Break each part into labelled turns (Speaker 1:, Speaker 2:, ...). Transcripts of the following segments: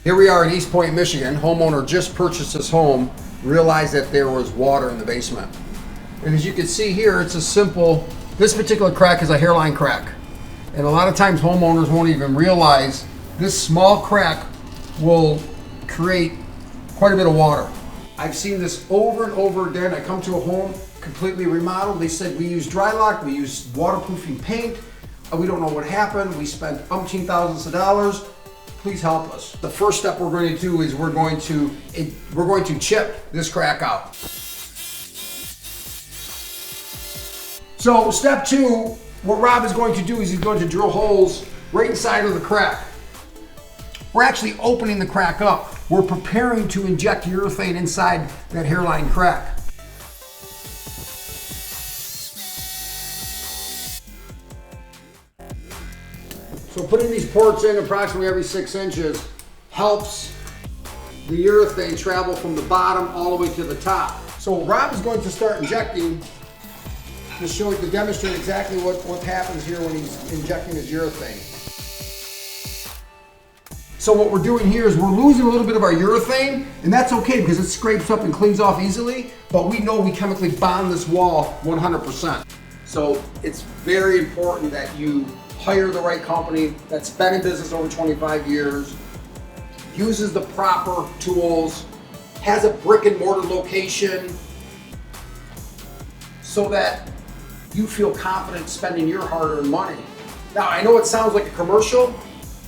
Speaker 1: Here we are in East Point, Michigan. Homeowner just purchased his home, realized that there was water in the basement. And as you can see here, it's a simple, this particular crack is a hairline crack. And a lot of times homeowners won't even realize this small crack will create quite a bit of water. I've seen this over and over again. I come to a home completely remodeled. They said we use dry lock, we use waterproofing paint. We don't know what happened. We spent umpteen thousands of dollars. Please help us. The first step we're going to do is we're going to chip this crack out. So step two, what Rob is going to do is he's going to drill holes right inside of the crack. We're actually opening the crack up. We're preparing to inject urethane inside that hairline crack. So putting these ports in approximately every 6 inches helps the urethane travel from the bottom all the way to the top. So Rob is going to start injecting to demonstrate exactly what happens here when he's injecting his urethane. So what we're doing here is we're losing a little bit of our urethane, and that's okay because it scrapes up and cleans off easily, but we know we chemically bond this wall 100%. So it's very important that you hire the right company that's been in business over 25 years, uses the proper tools, has a brick and mortar location, so that you feel confident spending your hard-earned money. Now, I know it sounds like a commercial,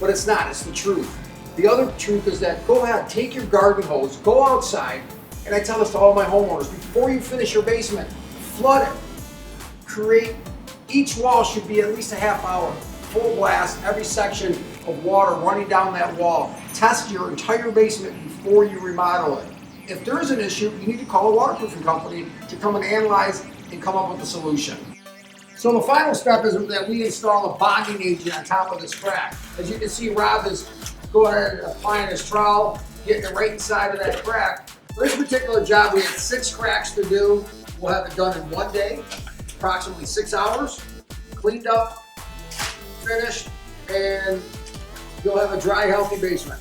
Speaker 1: but it's not, it's the truth. The other truth is that go ahead, take your garden hose, go outside, and I tell this to all my homeowners, before you finish your basement, flood it. Each wall should be at least a half hour, full blast, every section of water running down that wall. Test your entire basement before you remodel it. If there is an issue, you need to call a waterproofing company to come and analyze and come up with a solution. So the final step is that we install a bonding agent on top of this crack. As you can see, Rob is going ahead and applying his trowel, getting it right inside of that crack. For this particular job, we had 6 cracks to do. We'll have it done in 1 day, approximately 6 hours, cleaned up, finished, and you'll have a dry, healthy basement.